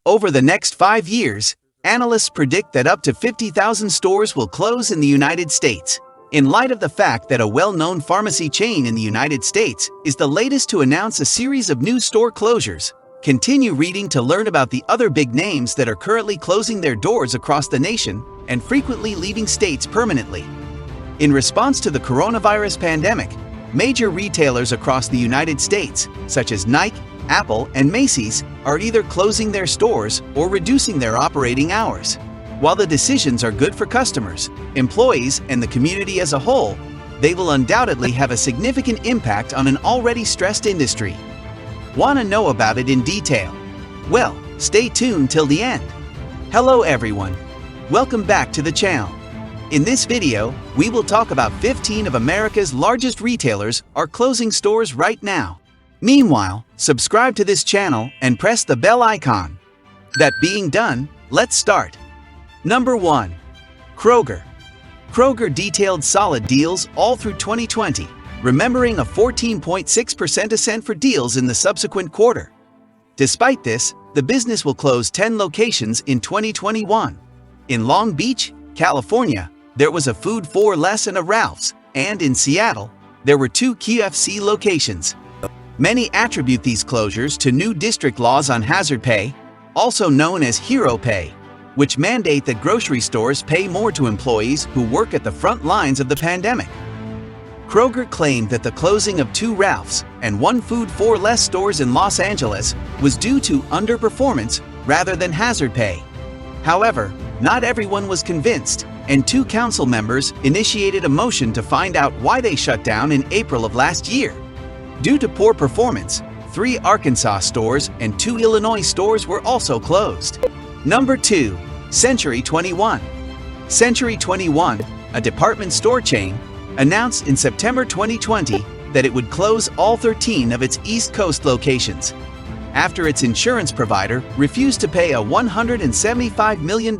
Over the next 5 years, analysts predict that up to 50,000 stores will close in the United States. In light of the fact that a well-known pharmacy chain in the United States is the latest to announce a series of new store closures, continue reading to learn about the other big names that are currently closing their doors across the nation and frequently leaving states permanently. In response to the coronavirus pandemic, major retailers across the United States, such as Nike, Apple, and Macy's, are either closing their stores or reducing their operating hours. While the decisions are good for customers, employees, and the community as a whole, they will undoubtedly have a significant impact on an already stressed industry. Want to know about it in detail? Well, stay tuned till the end. Hello everyone. Welcome back to the channel. In this video, we will talk about 15 of America's largest retailers are closing stores right now. Meanwhile, subscribe to this channel and press the bell icon. That being done, let's start. Number 1. Kroger. Kroger detailed solid deals all through 2020, remembering a 14.6% ascent for deals in the subsequent quarter. Despite this, the business will close 10 locations in 2021. In Long Beach, California, there was a Food 4 Less and a Ralph's, and in Seattle, there were 2 KFC locations. Many attribute these closures to new district laws on hazard pay, also known as hero pay, which mandate that grocery stores pay more to employees who work at the front lines of the pandemic. Kroger claimed that the closing of 2 Ralph's and 1 Food 4 Less stores in Los Angeles was due to underperformance rather than hazard pay. However, not everyone was convinced, and 2 council members initiated a motion to find out why they shut down in April of last year. Due to poor performance, 3 Arkansas stores and 2 Illinois stores were also closed. Number 2. Century 21. Century 21, a department store chain, announced in September 2020 that it would close all 13 of its East Coast locations, after its insurance provider refused to pay a $175 million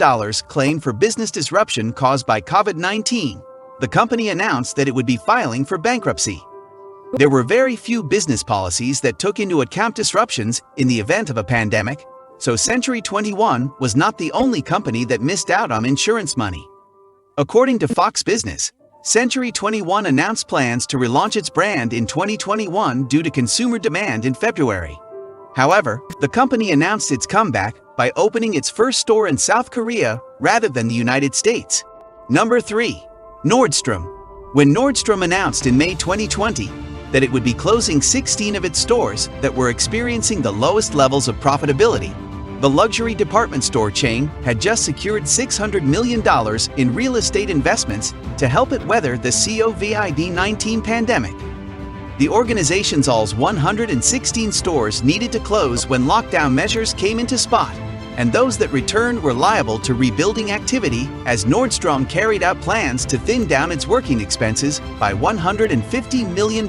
claim for business disruption caused by COVID-19. The company announced that it would be filing for bankruptcy. There were very few business policies that took into account disruptions in the event of a pandemic, so Century 21 was not the only company that missed out on insurance money. According to Fox Business, Century 21 announced plans to relaunch its brand in 2021 due to consumer demand in February. However, the company announced its comeback by opening its first store in South Korea rather than the United States. Number 3. Nordstrom. When Nordstrom announced in May 2020 that it would be closing 16 of its stores that were experiencing the lowest levels of profitability, the luxury department store chain had just secured $600 million in real estate investments to help it weather the COVID-19 pandemic. The organization's all 116 stores needed to close when lockdown measures came into spot, and those that returned were liable to rebuilding activity as Nordstrom carried out plans to thin down its working expenses by $150 million.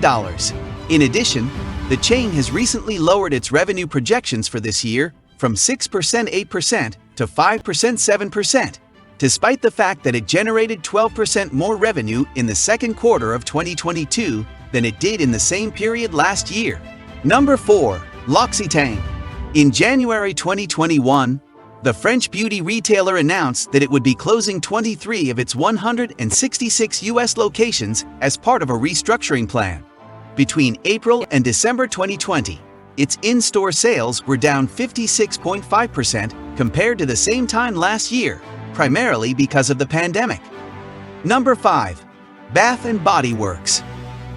In addition, the chain has recently lowered its revenue projections for this year from 6% 8% to 5% 7%, despite the fact that it generated 12% more revenue in the second quarter of 2022 than it did in the same period last year. Number 4. L'Occitane. In January 2021, the French beauty retailer announced that it would be closing 23 of its 166 U.S. locations as part of a restructuring plan. Between April and December 2020, its in-store sales were down 56.5% compared to the same time last year, primarily because of the pandemic. Number 5. Bath & Body Works.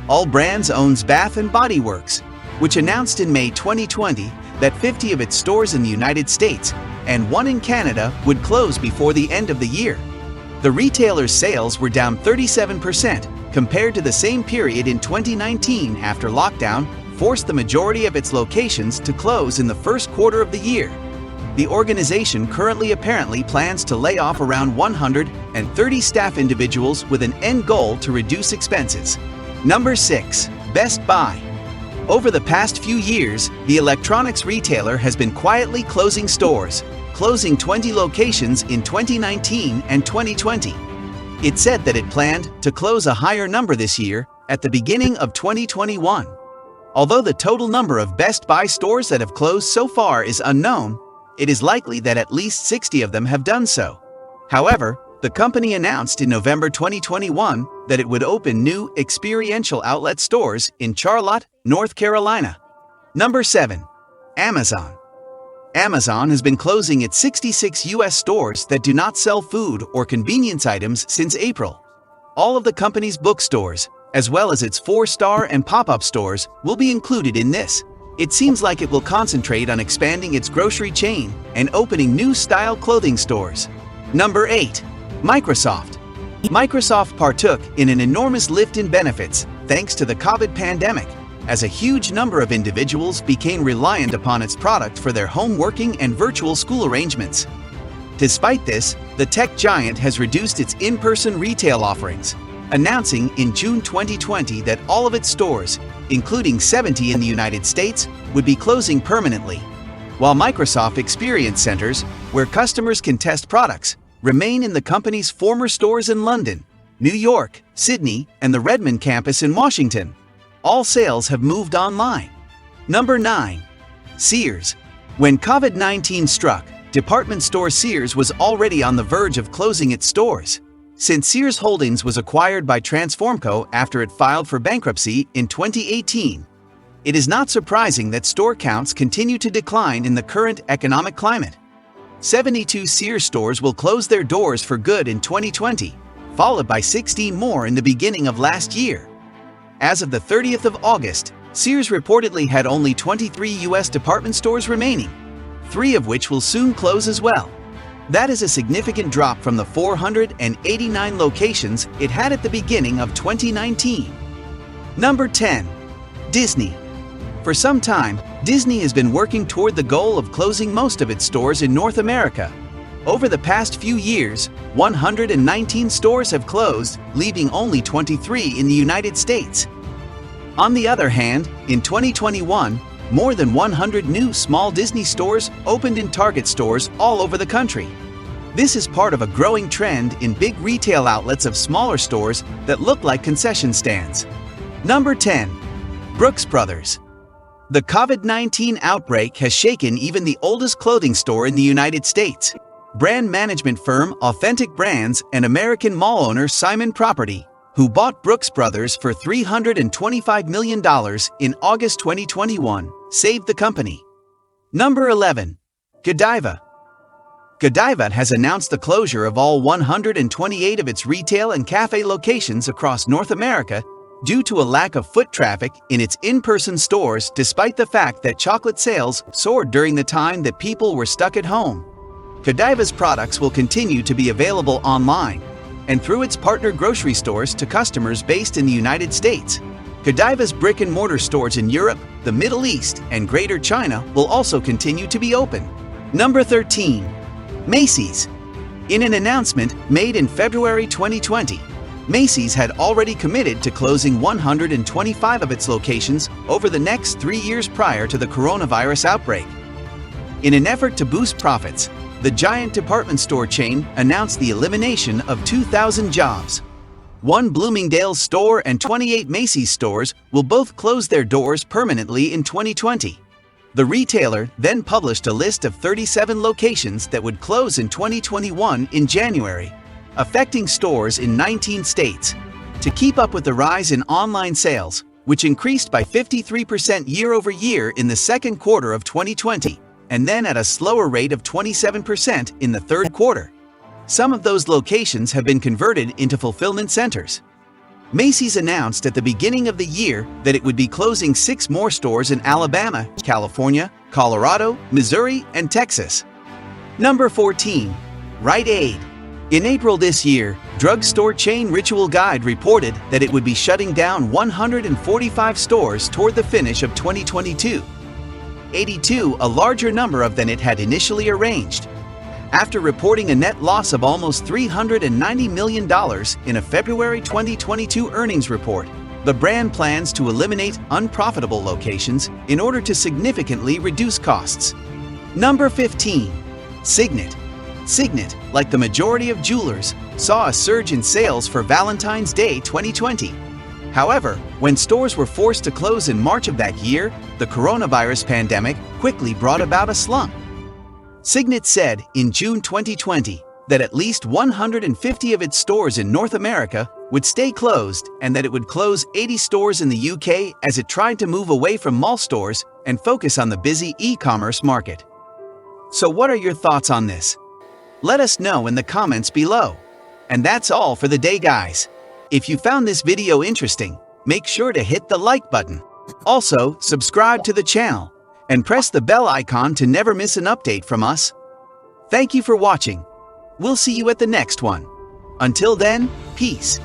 All Brands owns Bath & Body Works, which announced in May 2020 that 50 of its stores in the United States and 1 in Canada would close before the end of the year. The retailer's sales were down 37% compared to the same period in 2019 after lockdown forced the majority of its locations to close in the first quarter of the year. The organization currently apparently plans to lay off around 130 staff individuals with an end goal to reduce expenses. Number 6. Best Buy. Over the past few years, the electronics retailer has been quietly closing stores, closing 20 locations in 2019 and 2020. It said that it planned to close a higher number this year at the beginning of 2021. Although the total number of Best Buy stores that have closed so far is unknown, it is likely that at least 60 of them have done so. However, the company announced in November 2021 that it would open new experiential outlet stores in Charlotte, North Carolina. Number 7. Amazon. Amazon has been closing its 66 U.S. stores that do not sell food or convenience items since April. All of the company's bookstores, as well as its 4-star and pop-up stores, will be included in this. It seems like it will concentrate on expanding its grocery chain and opening new style clothing stores. Number 8. Microsoft. Microsoft partook in an enormous lift in benefits thanks to the COVID pandemic, as a huge number of individuals became reliant upon its product for their home working and virtual school arrangements. Despite this, the tech giant has reduced its in-person retail offerings, announcing in June 2020 that all of its stores, including 70 in the United States, would be closing permanently, while Microsoft Experience Centers, where customers can test products, remain in the company's former stores in London, New York, Sydney, and the Redmond campus in Washington. All sales have moved online. Number 9. Sears. When COVID-19 struck, department store Sears was already on the verge of closing its stores. Since Sears Holdings was acquired by Transformco after it filed for bankruptcy in 2018, it is not surprising that store counts continue to decline in the current economic climate. 72 Sears stores will close their doors for good in 2020, followed by 16 more in the beginning of last year. As of the 30th of August, Sears reportedly had only 23 U.S. department stores remaining, 3 of which will soon close as well. That is a significant drop from the 489 locations it had at the beginning of 2019. Number 10. Disney. For some time, Disney has been working toward the goal of closing most of its stores in North America. Over the past few years, 119 stores have closed, leaving only 23 in the United States. On the other hand, in 2021, more than 100 new small Disney stores opened in Target stores all over the country. This is part of a growing trend in big retail outlets of smaller stores that look like concession stands. Number 10. Brooks Brothers. The COVID-19 outbreak has shaken even the oldest clothing store in the United States. Brand management firm Authentic Brands and American mall owner Simon Property, who bought Brooks Brothers for $325 million in August 2021, saved the company. Number 11. Godiva. Godiva has announced the closure of all 128 of its retail and cafe locations across North America due to a lack of foot traffic in its in-person stores, despite the fact that chocolate sales soared during the time that people were stuck at home. Godiva's products will continue to be available online and through its partner grocery stores to customers based in the United States. Godiva's brick-and-mortar stores in Europe, the Middle East, and Greater China will also continue to be open. Number 13. Macy's. In an announcement made in February 2020, Macy's had already committed to closing 125 of its locations over the next 3 years prior to the coronavirus outbreak. In an effort to boost profits, the giant department store chain announced the elimination of 2,000 jobs. 1 Bloomingdale's store and 28 Macy's stores will both close their doors permanently in 2020. The retailer then published a list of 37 locations that would close in 2021 in January, affecting stores in 19 states. To keep up with the rise in online sales, which increased by 53% year-over-year in the second quarter of 2020, and then at a slower rate of 27% in the third quarter. Some of those locations have been converted into fulfillment centers. Macy's announced at the beginning of the year that it would be closing 6 more stores in Alabama, California, Colorado, Missouri, and Texas. Number 14. Rite Aid. In April this year, drugstore chain Ritual Guide reported that it would be shutting down 145 stores toward the finish of 2022. 82, a larger number than it had initially arranged. After reporting a net loss of almost $390 million in a February 2022 earnings report, the brand plans to eliminate unprofitable locations in order to significantly reduce costs. Number 15. Signet. Signet, like the majority of jewelers, saw a surge in sales for Valentine's Day 2020. However, when stores were forced to close in March of that year, the coronavirus pandemic quickly brought about a slump. Signet said in June 2020 that at least 150 of its stores in North America would stay closed and that it would close 80 stores in the UK as it tried to move away from mall stores and focus on the busy e-commerce market. So what are your thoughts on this? Let us know in the comments below. And that's all for the day, guys. If you found this video interesting, make sure to hit the like button. Also, subscribe to the channel and press the bell icon to never miss an update from us. Thank you for watching. We'll see you at the next one. Until then, peace.